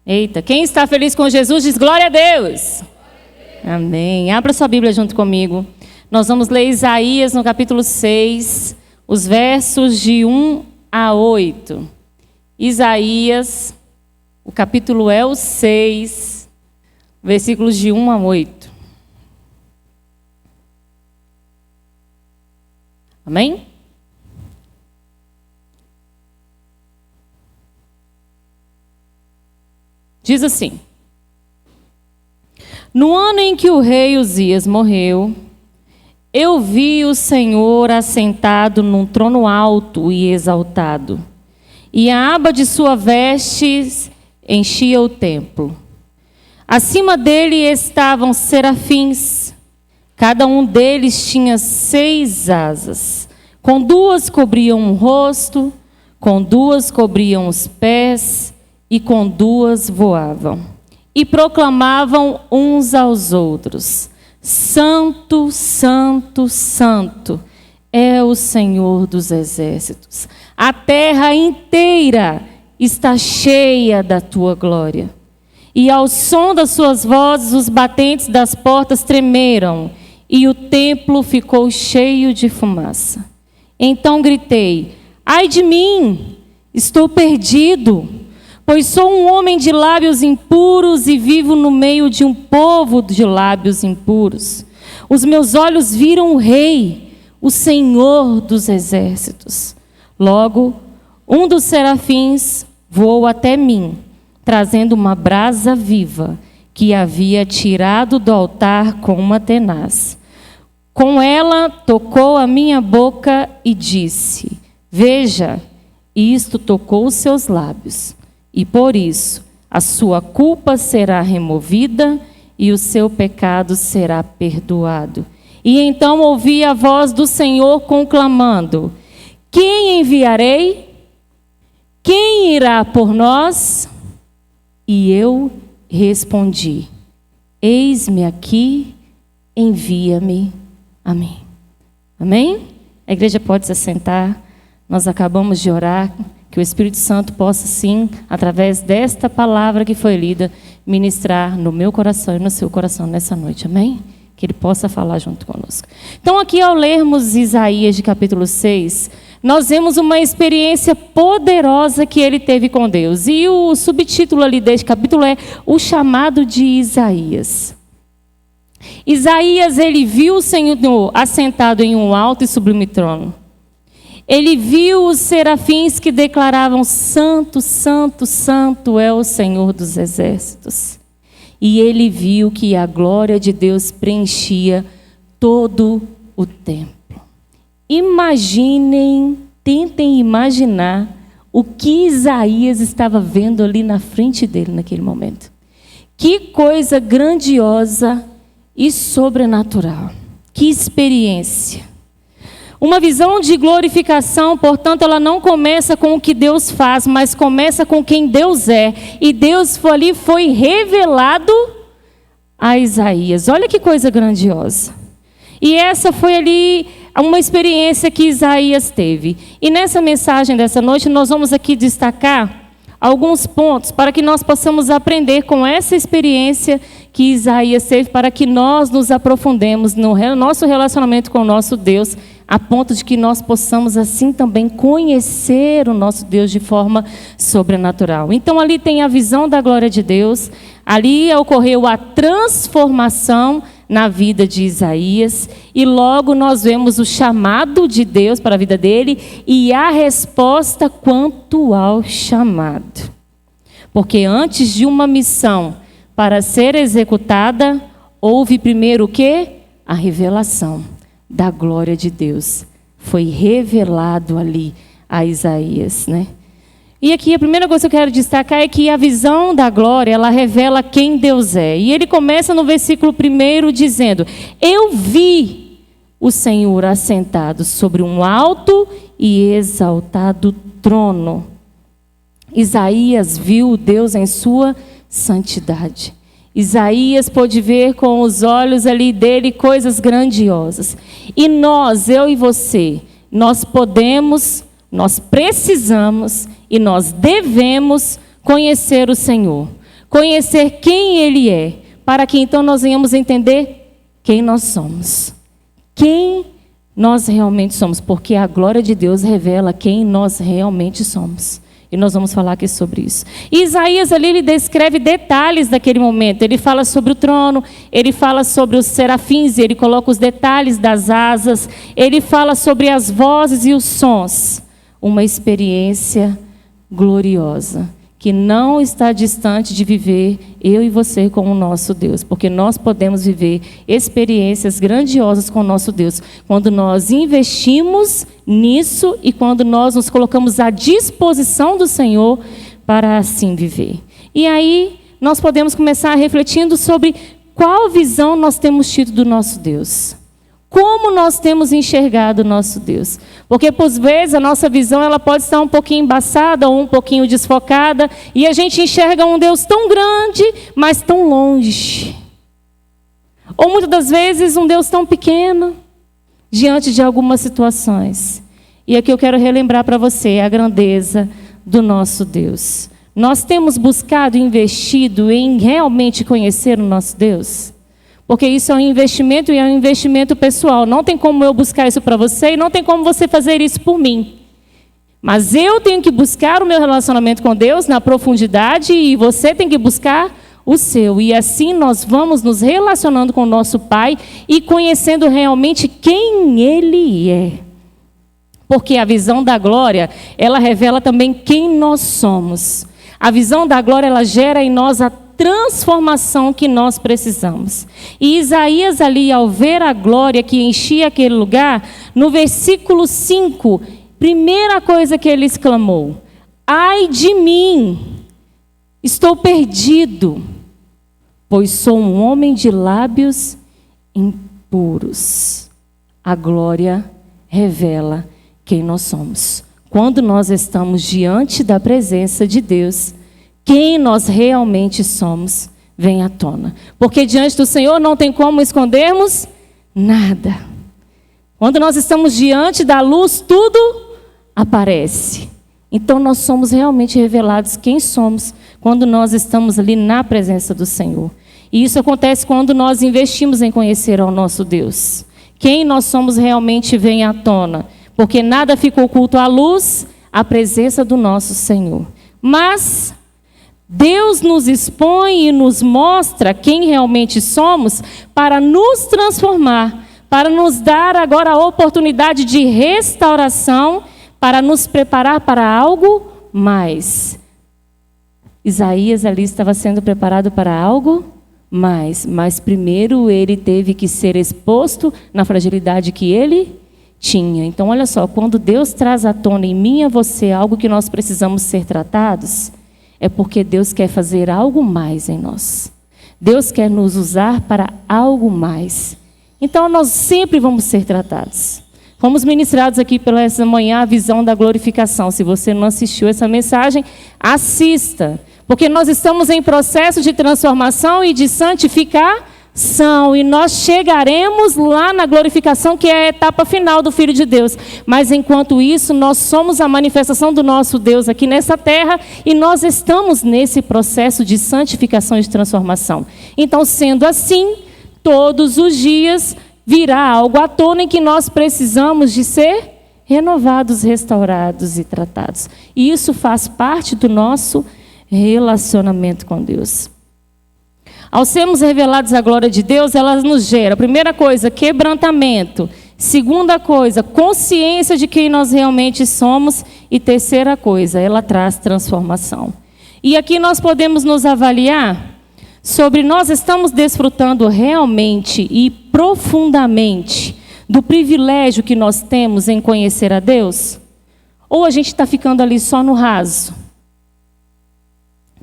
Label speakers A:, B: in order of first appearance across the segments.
A: Eita, quem está feliz com Jesus diz glória a Deus. Amém. Abra sua Bíblia junto comigo. Nós vamos ler Isaías no capítulo 6, os versos de 1 a 8. Isaías, o capítulo é o 6, versículos de 1 a 8. Amém? Diz assim: No ano em que o rei Uzias morreu, eu vi o Senhor assentado num trono alto e exaltado, e a aba de sua veste enchia o templo. Acima dele estavam serafins, cada um deles tinha 6 asas, com 2 cobriam o rosto, com 2 cobriam os pés, e com 2 voavam. E proclamavam uns aos outros: Santo, Santo, Santo é o Senhor dos exércitos. A terra inteira está cheia da tua glória. E ao som das suas vozes, os batentes das portas tremeram, e o templo ficou cheio de fumaça. Então gritei: Ai de mim, estou perdido, pois sou um homem de lábios impuros e vivo no meio de um povo de lábios impuros. Os meus olhos viram o Rei, o Senhor dos exércitos. Logo, um dos serafins voou até mim, trazendo uma brasa viva que havia tirado do altar com uma tenaz. Com ela tocou a minha boca e disse: Veja, isto tocou os seus lábios, e por isso a sua culpa será removida e o seu pecado será perdoado. E então ouvi a voz do Senhor conclamando: Quem enviarei? Quem irá por nós? E eu respondi: Eis-me aqui, envia-me a mim. Amém? A igreja pode se assentar. Nós acabamos de orar. Que o Espírito Santo possa, sim, através desta palavra que foi lida, ministrar no meu coração e no seu coração nessa noite. Amém? Que Ele possa falar junto conosco. Então, aqui ao lermos Isaías de capítulo 6, nós vemos uma experiência poderosa que ele teve com Deus. E o subtítulo ali deste capítulo é o chamado de Isaías. Isaías, ele viu o Senhor assentado em um alto e sublime trono. Ele viu os serafins que declaravam: Santo, Santo, Santo é o Senhor dos exércitos. E ele viu que a glória de Deus preenchia todo o templo. Imaginem, tentem imaginar o que Isaías estava vendo ali na frente dele naquele momento. Que coisa grandiosa e sobrenatural. Que experiência. Uma visão de glorificação, portanto, ela não começa com o que Deus faz, mas começa com quem Deus é. E Deus foi revelado a Isaías. Olha que coisa grandiosa. E essa foi ali uma experiência que Isaías teve. E nessa mensagem dessa noite, nós vamos aqui destacar alguns pontos para que nós possamos aprender com essa experiência que Isaías teve, para que nós nos aprofundemos no nosso relacionamento com o nosso Deus, a ponto de que nós possamos assim também conhecer o nosso Deus de forma sobrenatural. Então ali tem a visão da glória de Deus, ali ocorreu a transformação na vida de Isaías, e logo nós vemos o chamado de Deus para a vida dele e a resposta quanto ao chamado. Porque antes de uma missão para ser executada, houve primeiro o quê? A revelação da glória de Deus. Foi revelado ali a Isaías, né? E aqui a primeira coisa que eu quero destacar é que a visão da glória, ela revela quem Deus é. E ele começa no versículo 1 dizendo: Eu vi o Senhor assentado sobre um alto e exaltado trono. Isaías viu Deus em sua santidade. Isaías pôde ver com os olhos ali dele coisas grandiosas. E nós, eu e você, nós podemos, nós precisamos e nós devemos conhecer o Senhor. conhecer quem Ele é, para que então nós venhamos entender quem nós somos. Quem nós realmente somos, porque a glória de Deus revela quem nós realmente somos. E nós vamos falar aqui sobre isso. E Isaías ali, ele descreve detalhes daquele momento. Ele fala sobre o trono, ele fala sobre os serafins, ele coloca os detalhes das asas, ele fala sobre as vozes e os sons. Uma experiência gloriosa, que não está distante de viver eu e você com o nosso Deus, porque nós podemos viver experiências grandiosas com o nosso Deus, quando nós investimos nisso e quando nós nos colocamos à disposição do Senhor para assim viver. E aí nós podemos começar refletindo sobre qual visão nós temos tido do nosso Deus. Como nós temos enxergado o nosso Deus? Porque, por vezes, a nossa visão ela pode estar um pouquinho embaçada ou um pouquinho desfocada, e a gente enxerga um Deus tão grande, mas tão longe. Ou, muitas das vezes, um Deus tão pequeno, diante de algumas situações. E aqui eu quero relembrar para você a grandeza do nosso Deus. Nós temos buscado e investido em realmente conhecer o nosso Deus? Porque isso é um investimento e é um investimento pessoal. Não tem como eu buscar isso para você e não tem como você fazer isso por mim. Mas eu tenho que buscar o meu relacionamento com Deus na profundidade e você tem que buscar o seu. E assim nós vamos nos relacionando com o nosso Pai e conhecendo realmente quem Ele é. Porque a visão da glória, ela revela também quem nós somos. A visão da glória, ela gera em nós a transformação que nós precisamos. E Isaías ali, ao ver a glória que enchia aquele lugar, no versículo 5, primeira coisa que ele exclamou: ai de mim, estou perdido, pois sou um homem de lábios impuros. A glória revela quem nós somos. Quando nós estamos diante da presença de Deus, quem nós realmente somos vem à tona. Porque diante do Senhor não tem como escondermos nada. Quando nós estamos diante da luz, tudo aparece. Então nós somos realmente revelados quem somos quando nós estamos ali na presença do Senhor. E isso acontece quando nós investimos em conhecer ao nosso Deus. Quem nós somos realmente vem à tona. Porque nada fica oculto à luz, à presença do nosso Senhor. Mas Deus nos expõe e nos mostra quem realmente somos para nos transformar, para nos dar agora a oportunidade de restauração, para nos preparar para algo mais. Isaías ali estava sendo preparado para algo mais, mas primeiro ele teve que ser exposto na fragilidade que ele tinha. Então olha só, quando Deus traz à tona em mim e a você algo que nós precisamos ser tratados, é porque Deus quer fazer algo mais em nós. Deus quer nos usar para algo mais. Então nós sempre vamos ser tratados. Fomos ministrados aqui pela essa manhã a visão da glorificação. Se você não assistiu essa mensagem, assista. Porque nós estamos em processo de transformação e de santificação. E nós chegaremos lá na glorificação, que é a etapa final do Filho de Deus. Mas enquanto isso, nós somos a manifestação do nosso Deus aqui nessa terra e nós estamos nesse processo de santificação e de transformação. Então, sendo assim, todos os dias virá algo à tona em que nós precisamos de ser renovados, restaurados e tratados. E isso faz parte do nosso relacionamento com Deus. Ao sermos revelados a glória de Deus, ela nos gera, primeira coisa, quebrantamento. Segunda coisa, consciência de quem nós realmente somos. E terceira coisa, ela traz transformação. E aqui nós podemos nos avaliar sobre nós estamos desfrutando realmente e profundamente do privilégio que nós temos em conhecer a Deus? Ou a gente está ficando ali só no raso?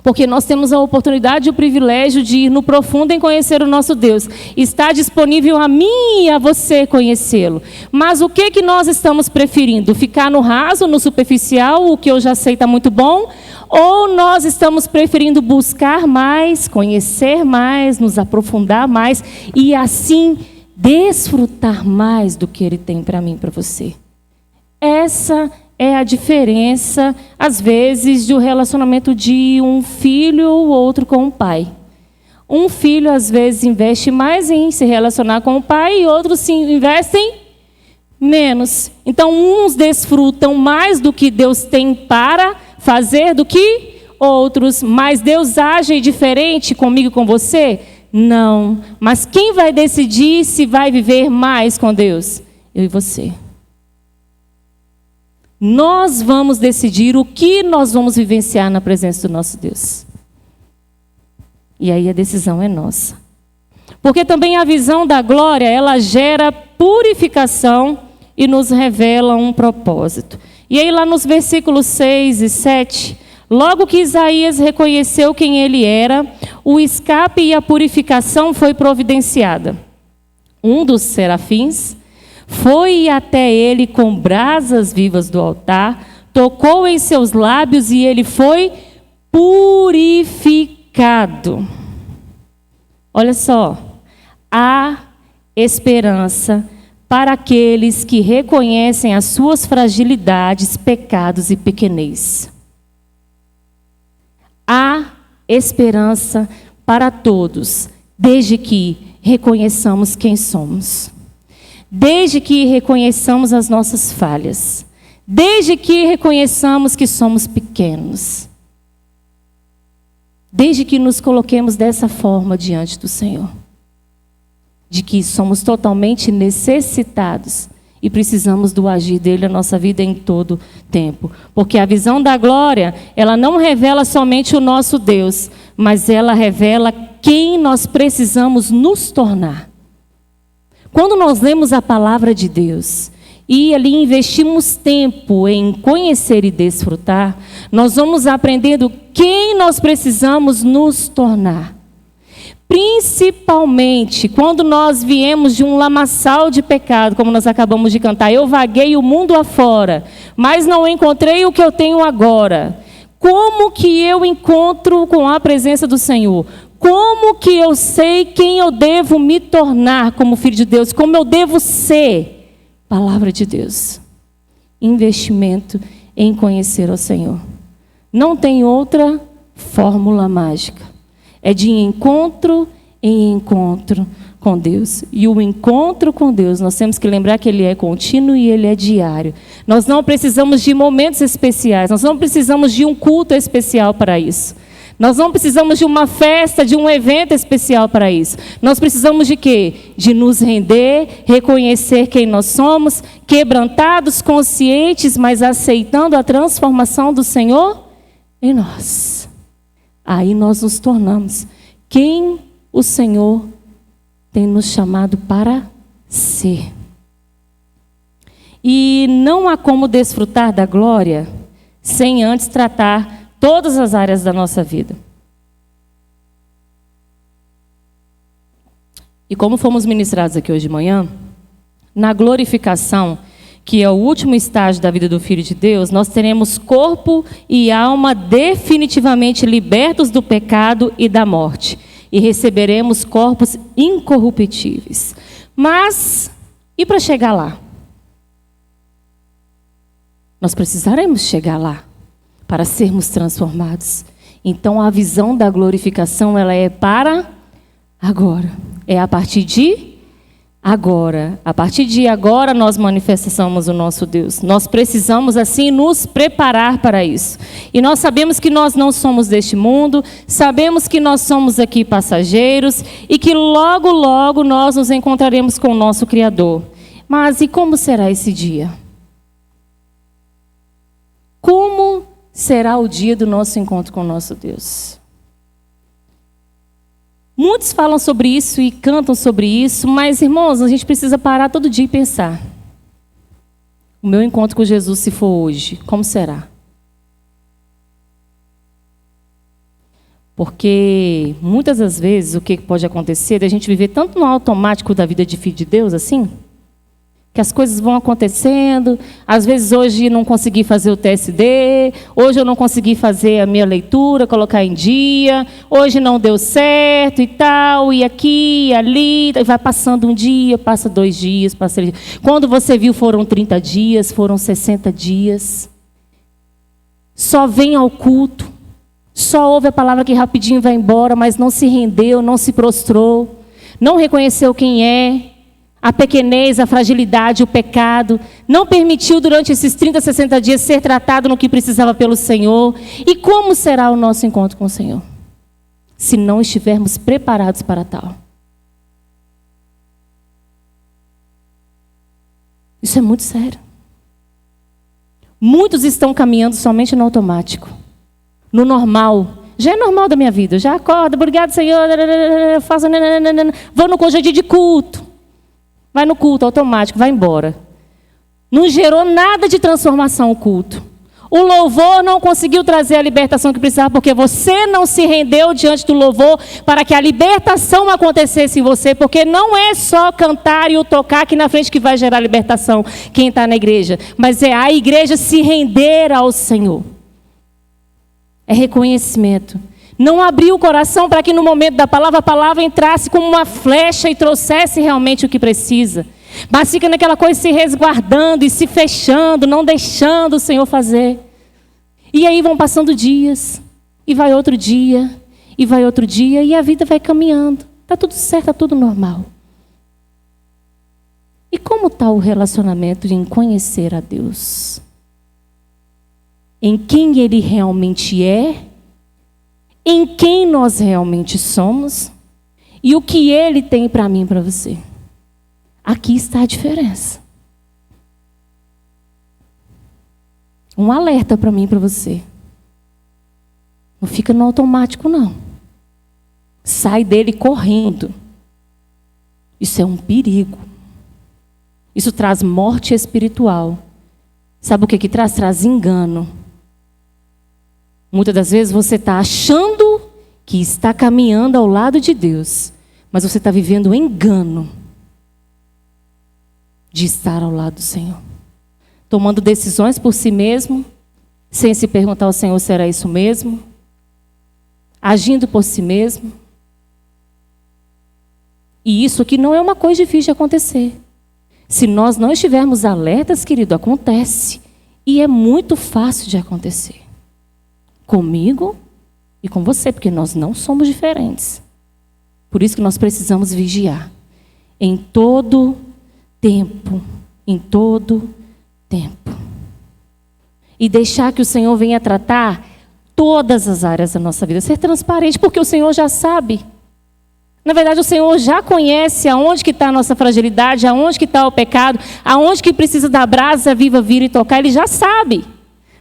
A: Porque nós temos a oportunidade e o privilégio de ir no profundo em conhecer o nosso Deus. Está disponível a mim e a você conhecê-lo. Mas o que nós estamos preferindo? Ficar no raso, no superficial, o que eu já sei está muito bom? Ou nós estamos preferindo buscar mais, conhecer mais, nos aprofundar mais e assim desfrutar mais do que Ele tem para mim e para você? Essa é a diferença, às vezes, do relacionamento de um filho ou outro com o pai. Um filho, às vezes, investe mais em se relacionar com o pai e outros se investem menos. Então, uns desfrutam mais do que Deus tem para fazer do que outros. Mas Deus age diferente comigo e com você? Não. Mas quem vai decidir se vai viver mais com Deus? Eu e você. Nós vamos decidir o que nós vamos vivenciar na presença do nosso Deus. E aí a decisão é nossa. Porque também a visão da glória, ela gera purificação e nos revela um propósito. E aí lá nos versículos 6 e 7, logo que Isaías reconheceu quem ele era, o escape e a purificação foi providenciada. Um dos serafins foi até ele com brasas vivas do altar, tocou em seus lábios e ele foi purificado. Olha só, há esperança para aqueles que reconhecem as suas fragilidades, pecados e pequenez. Há esperança para todos, desde que reconheçamos quem somos. Desde que reconheçamos as nossas falhas. Desde que reconheçamos que somos pequenos. Desde que nos coloquemos dessa forma diante do Senhor. De que somos totalmente necessitados e precisamos do agir dele na nossa vida em todo tempo. Porque a visão da glória, ela não revela somente o nosso Deus, mas ela revela quem nós precisamos nos tornar. Quando nós lemos a palavra de Deus e ali investimos tempo em conhecer e desfrutar, nós vamos aprendendo quem nós precisamos nos tornar. Principalmente quando nós viemos de um lamaçal de pecado, como nós acabamos de cantar. Eu vaguei o mundo afora, mas não encontrei o que eu tenho agora. Como que eu encontro com a presença do Senhor? Como que eu sei quem eu devo me tornar como filho de Deus? Como eu devo ser? Palavra de Deus. Investimento em conhecer o Senhor. Não tem outra fórmula mágica. É de encontro em encontro com Deus. E o encontro com Deus, nós temos que lembrar que ele é contínuo e ele é diário. Nós não precisamos de momentos especiais. Nós não precisamos de um culto especial para isso. Nós não precisamos de uma festa, de um evento especial para isso. Nós precisamos de quê? De nos render, reconhecer quem nós somos, quebrantados, conscientes, mas aceitando a transformação do Senhor em nós. Aí nós nos tornamos quem o Senhor tem nos chamado para ser. E não há como desfrutar da glória sem antes tratar todas as áreas da nossa vida. E como fomos ministrados aqui hoje de manhã, na glorificação, que é o último estágio da vida do Filho de Deus, nós teremos corpo e alma definitivamente libertos do pecado e da morte. E receberemos corpos incorruptíveis. Mas, e para chegar lá? Nós precisaremos chegar lá para sermos transformados. Então a visão da glorificação, ela é para agora. É a partir de agora. A partir de agora nós manifestamos o nosso Deus. Nós precisamos assim nos preparar para isso. E nós sabemos que nós não somos deste mundo, sabemos que nós somos aqui passageiros e que logo, logo nós nos encontraremos com o nosso Criador. Mas e como será esse dia? Como será o dia do nosso encontro com o nosso Deus? Muitos falam sobre isso e cantam sobre isso, mas, irmãos, a gente precisa parar todo dia e pensar. O meu encontro com Jesus, se for hoje, como será? Porque muitas das vezes o que pode acontecer é a gente viver tanto no automático da vida de filho de Deus assim, Que as coisas vão acontecendo, às vezes hoje não consegui fazer o TSD, hoje eu não consegui fazer a minha leitura, colocar em dia, hoje não deu certo e tal, e aqui, e ali, e vai passando um dia, passa 2 dias, passa 3 dias. Quando você viu foram 30 dias, foram 60 dias. Só vem ao culto, só ouve a palavra que rapidinho vai embora, mas não se rendeu, não se prostrou, não reconheceu quem é, a pequenez, a fragilidade, o pecado, não permitiu durante esses 30, 60 dias ser tratado no que precisava pelo Senhor. E como será o nosso encontro com o Senhor? Se não estivermos preparados para tal. Isso é muito sério. Muitos estão caminhando somente no automático, no normal. Já é normal da minha vida, eu já acordo, obrigado Senhor, faço, vou no conjunto de culto. Vai no culto automático, vai embora. Não gerou nada de transformação o culto. O louvor não conseguiu trazer a libertação que precisava, porque você não se rendeu diante do louvor para que a libertação acontecesse em você, porque não é só cantar e o tocar aqui na frente que vai gerar libertação, quem está na igreja, mas é a igreja se render ao Senhor. É reconhecimento. Não abriu o coração para que no momento da palavra, a palavra entrasse como uma flecha e trouxesse realmente o que precisa. Mas fica naquela coisa se resguardando e se fechando, não deixando o Senhor fazer. E aí vão passando dias, e vai outro dia, e vai outro dia, e a vida vai caminhando. Está tudo certo, está tudo normal. E como está o relacionamento em conhecer a Deus? Em quem Ele realmente é? Em quem nós realmente somos e o que Ele tem para mim e para você. Aqui está a diferença. Um alerta para mim e para você. Não fica no automático, não. Sai dele correndo. Isso é um perigo. Isso traz morte espiritual. Sabe o que traz? Traz engano. Muitas das vezes você está achando que está caminhando ao lado de Deus, mas você está vivendo o engano de estar ao lado do Senhor. Tomando decisões por si mesmo, sem se perguntar ao Senhor se era isso mesmo. Agindo por si mesmo. E isso aqui não é uma coisa difícil de acontecer. Se nós não estivermos alertas, querido, acontece. E é muito fácil de acontecer. Comigo e com você, porque nós não somos diferentes. Por isso que nós precisamos vigiar. Em todo tempo. Em todo tempo. E deixar que o Senhor venha tratar todas as áreas da nossa vida. Ser transparente, porque o Senhor já sabe. Na verdade, o Senhor já conhece aonde que está a nossa fragilidade, aonde que está o pecado, aonde que precisa da brasa viva vir e tocar. Ele já sabe.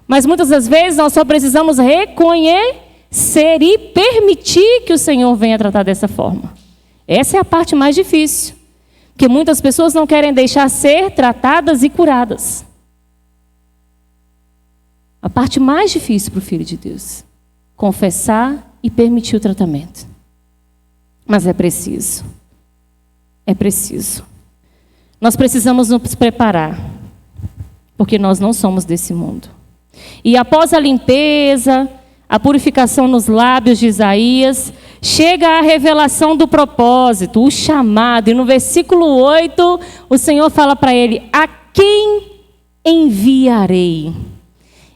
A: Mas muitas das vezes nós só precisamos reconhecer e permitir que o Senhor venha tratar dessa forma. Essa é a parte mais difícil. Porque muitas pessoas não querem deixar ser tratadas e curadas. A parte mais difícil para o Filho de Deus. Confessar e permitir o tratamento. Mas é preciso. É preciso. Nós precisamos nos preparar. Porque nós não somos desse mundo. E após a limpeza, a purificação nos lábios de Isaías, chega a revelação do propósito, o chamado. E no versículo 8, o Senhor fala para ele: a quem enviarei?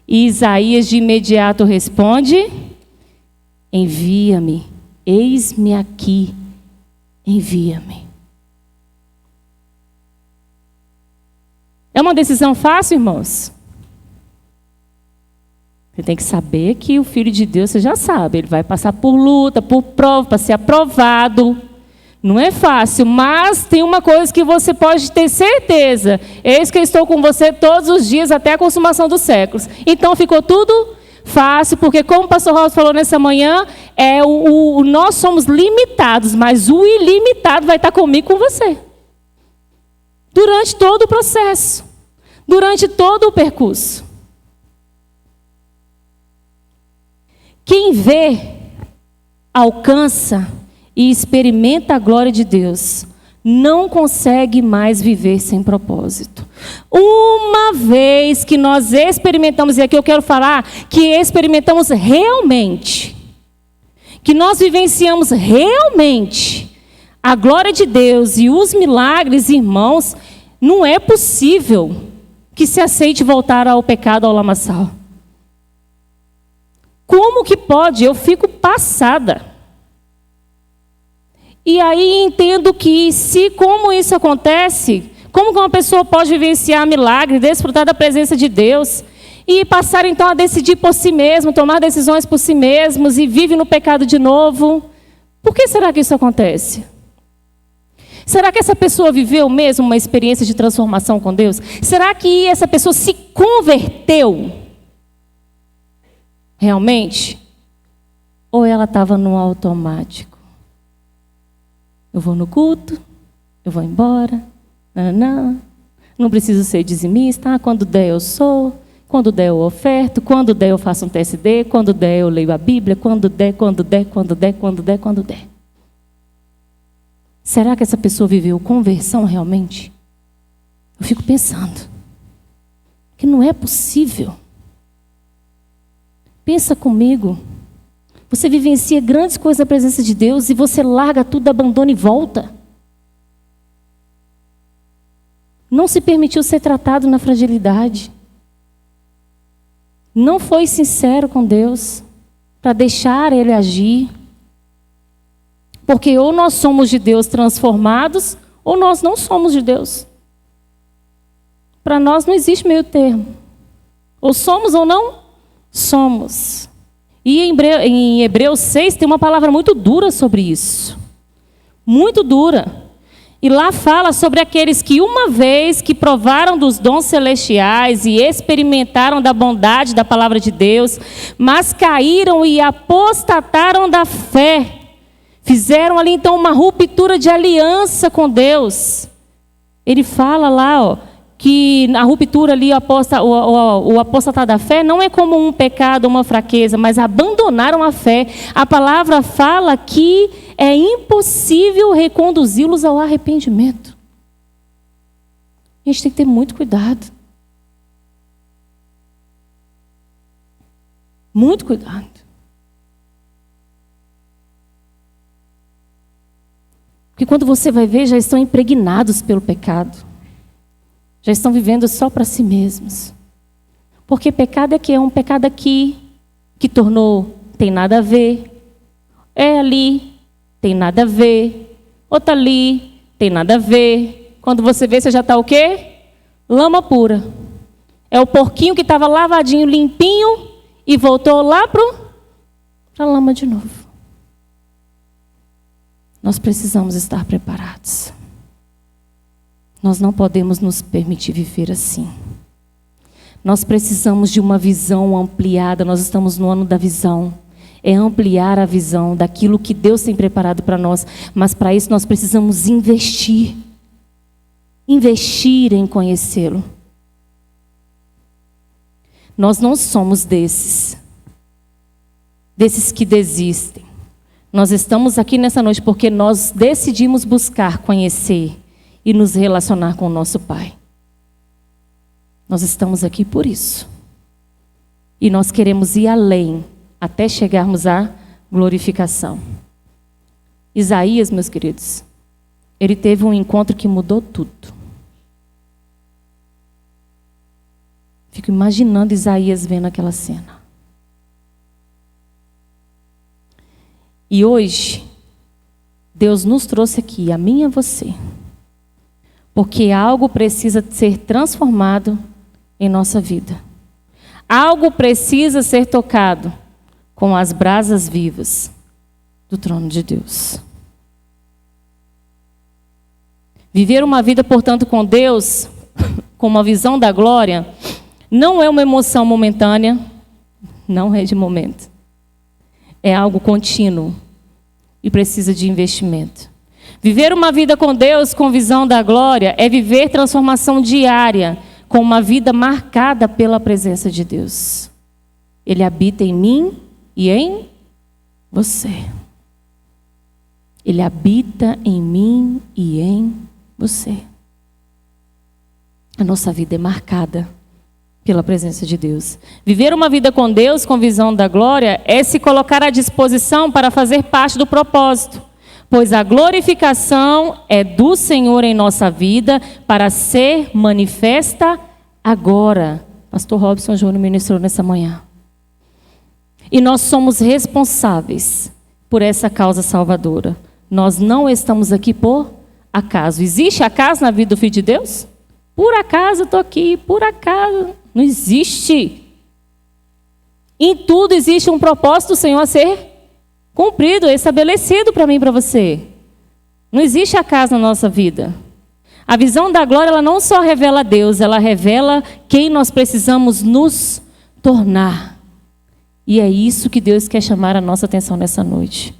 A: E Isaías de imediato responde: envia-me, eis-me aqui, envia-me. É uma decisão fácil, irmãos? Você tem que saber que o Filho de Deus, você já sabe, ele vai passar por luta, por prova, para ser aprovado. Não é fácil, mas tem uma coisa que você pode ter certeza. Eis que eu estou com você todos os dias até a consumação dos séculos. Então ficou tudo fácil, porque como o pastor Rosa falou nessa manhã, nós somos limitados, mas o ilimitado vai estar comigo e com você. Durante todo o processo, durante todo o percurso. Quem vê, alcança e experimenta a glória de Deus, não consegue mais viver sem propósito. Uma vez que nós experimentamos, e aqui eu quero falar que experimentamos realmente, que nós vivenciamos realmente a glória de Deus e os milagres, irmãos, não é possível que se aceite voltar ao pecado, ao lamaçal. Como que pode? Eu fico passada. E aí entendo que como isso acontece, como que uma pessoa pode vivenciar milagre, desfrutar da presença de Deus e passar então a decidir por si mesmo, tomar decisões por si mesmos e vive no pecado de novo? Por que será que isso acontece? Será que essa pessoa viveu mesmo uma experiência de transformação com Deus? Será que essa pessoa se converteu realmente? Ou ela estava no automático? Eu vou no culto, eu vou embora, não preciso ser dizimista, quando der eu sou, quando der eu oferto, quando der eu faço um TSD, quando der eu leio a Bíblia, quando der. Será que essa pessoa viveu conversão realmente? Eu fico pensando que não é possível. Pensa comigo. Você vivencia grandes coisas na presença de Deus e você larga tudo, abandona e volta. Não se permitiu ser tratado na fragilidade. Não foi sincero com Deus para deixar Ele agir. Porque ou nós somos de Deus transformados, ou nós não somos de Deus. Para nós não existe meio termo. Ou somos ou não somos. E em Hebreus 6 tem uma palavra muito dura sobre isso. Muito dura. E lá fala sobre aqueles que uma vez que provaram dos dons celestiais e experimentaram da bondade da palavra de Deus, mas caíram e apostataram da fé. Fizeram ali então uma ruptura de aliança com Deus. Ele fala lá, que a ruptura ali, o apostatar da fé, não é como um pecado, uma fraqueza, mas abandonaram a fé. A palavra fala que é impossível reconduzi-los ao arrependimento. A gente tem que ter muito cuidado. Muito cuidado. Porque quando você vai ver, já estão impregnados pelo pecado. Já estão vivendo só para si mesmos. Porque pecado é um pecado aqui, que tornou, tem nada a ver. É ali, tem nada a ver. Outra ali, tem nada a ver. Quando você vê, você já está o quê? Lama pura. É o porquinho que estava lavadinho, limpinho, e voltou lá para a lama de novo. Nós precisamos estar preparados. Nós não podemos nos permitir viver assim. Nós precisamos de uma visão ampliada. Nós estamos no ano da visão. É ampliar a visão daquilo que Deus tem preparado para nós. Mas para isso nós precisamos investir. Investir em conhecê-lo. Nós não somos desses que desistem. Nós estamos aqui nessa noite porque nós decidimos buscar conhecer e nos relacionar com o nosso Pai. Nós estamos aqui por isso. E nós queremos ir além, até chegarmos à glorificação. Isaías, meus queridos, ele teve um encontro que mudou tudo. Fico imaginando Isaías vendo aquela cena. E hoje, Deus nos trouxe aqui, a mim e a você, porque algo precisa ser transformado em nossa vida. Algo precisa ser tocado com as brasas vivas do trono de Deus. Viver uma vida, portanto, com Deus, com uma visão da glória, não é uma emoção momentânea, não é de momento. É algo contínuo e precisa de investimento. Viver uma vida com Deus, com visão da glória, é viver transformação diária, com uma vida marcada pela presença de Deus. Ele habita em mim e em você. Ele habita em mim e em você. A nossa vida é marcada pela presença de Deus. Viver uma vida com Deus, com visão da glória, é se colocar à disposição para fazer parte do propósito. Pois a glorificação é do Senhor em nossa vida para ser manifesta agora. Pastor Robson Júnior ministrou nessa manhã. E nós somos responsáveis por essa causa salvadora. Nós não estamos aqui por acaso. Existe acaso na vida do Filho de Deus? Por acaso eu estou aqui, por acaso. Não existe. Em tudo existe um propósito do Senhor a ser cumprido, estabelecido para mim e para você. Não existe acaso na nossa vida. A visão da glória, ela não só revela Deus, ela revela quem nós precisamos nos tornar. E é isso que Deus quer chamar a nossa atenção nessa noite.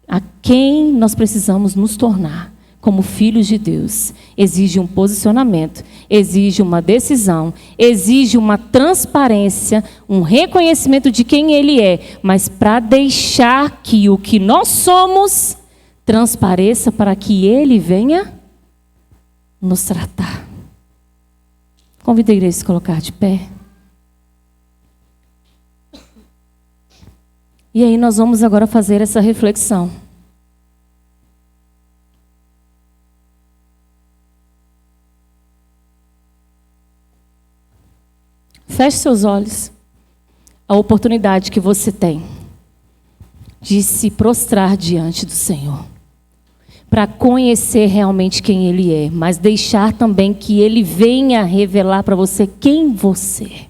A: A quem nós precisamos nos tornar como filhos de Deus. Exige um posicionamento, exige uma decisão, exige uma transparência, um reconhecimento de quem Ele é, mas para deixar que o que nós somos transpareça para que Ele venha nos tratar. Convido a igreja a se colocar de pé. E aí nós vamos agora fazer essa reflexão. Feche seus olhos. A oportunidade que você tem de se prostrar diante do Senhor. Para conhecer realmente quem Ele é. Mas deixar também que Ele venha revelar para você quem você é.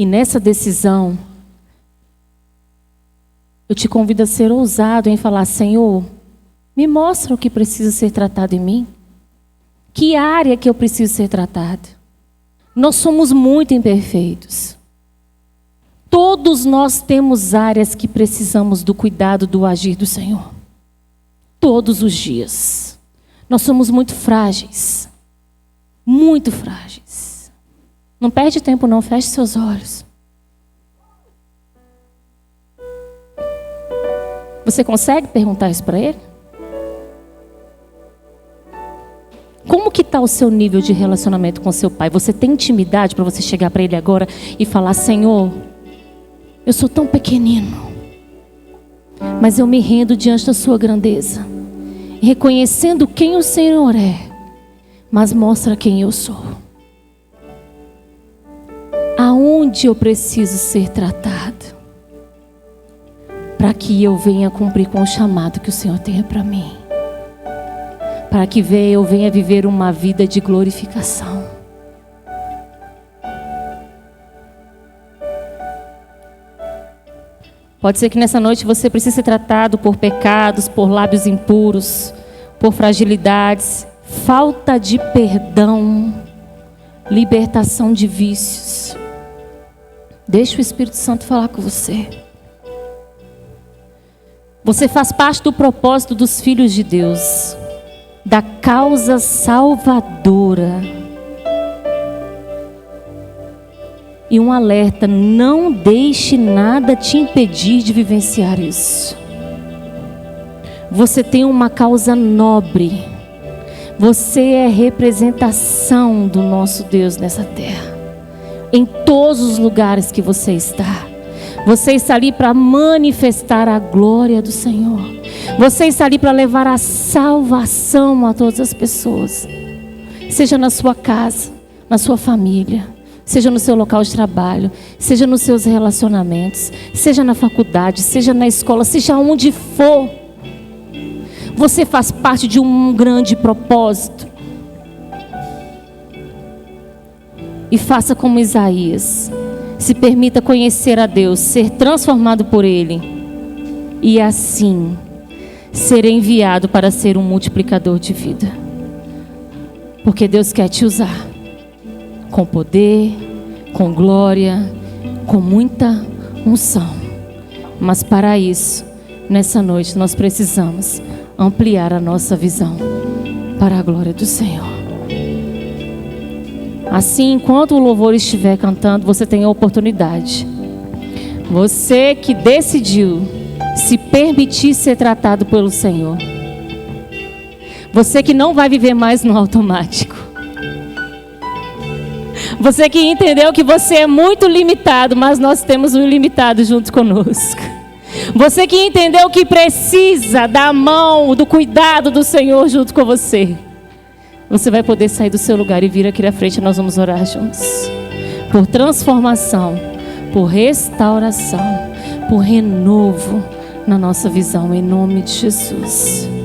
A: E nessa decisão, eu te convido a ser ousado em falar: Senhor, me mostra o que precisa ser tratado em mim. Que área que eu preciso ser tratado? Nós somos muito imperfeitos. Todos nós temos áreas que precisamos do cuidado, do agir do Senhor. Todos os dias. Nós somos muito frágeis. Muito frágeis. Não perde tempo não, feche seus olhos. Você consegue perguntar isso para Ele? Como que está o seu nível de relacionamento com seu pai? Você tem intimidade para você chegar para Ele agora e falar: Senhor, eu sou tão pequenino, mas eu me rendo diante da sua grandeza, reconhecendo quem o Senhor é, mas mostra quem eu sou. Aonde eu preciso ser tratado para que eu venha cumprir com o chamado que o Senhor tem para mim, para que eu venha viver uma vida de glorificação. Pode ser que nessa noite você precise ser tratado por pecados, por lábios impuros, por fragilidades, falta de perdão, libertação de vícios. Deixa o Espírito Santo falar com você. Você faz parte do propósito dos filhos de Deus, da causa salvadora. E um alerta: não deixe nada te impedir de vivenciar isso. Você tem uma causa nobre. Você é representação do nosso Deus nessa terra. Em todos os lugares que você está. Você está ali para manifestar a glória do Senhor. Você está ali para levar a salvação a todas as pessoas. Seja na sua casa, na sua família, seja no seu local de trabalho, seja nos seus relacionamentos, seja na faculdade, seja na escola, seja onde for. Você faz parte de um grande propósito. E faça como Isaías. Se permita conhecer a Deus, ser transformado por Ele. E assim, ser enviado para ser um multiplicador de vida. Porque Deus quer te usar. Com poder, com glória, com muita unção. Mas para isso, nessa noite, nós precisamos ampliar a nossa visão para a glória do Senhor. Assim, enquanto o louvor estiver cantando, você tem a oportunidade Você que decidiu se permitir ser tratado pelo Senhor. Você que não vai viver mais no automático. Você que entendeu que você é muito limitado, mas nós temos um ilimitado junto conosco. Você que entendeu que precisa da mão, do cuidado do Senhor junto com você. Você vai poder sair do seu lugar e vir aqui à frente, nós vamos orar juntos. Por transformação, por restauração, por renovo na nossa visão, em nome de Jesus.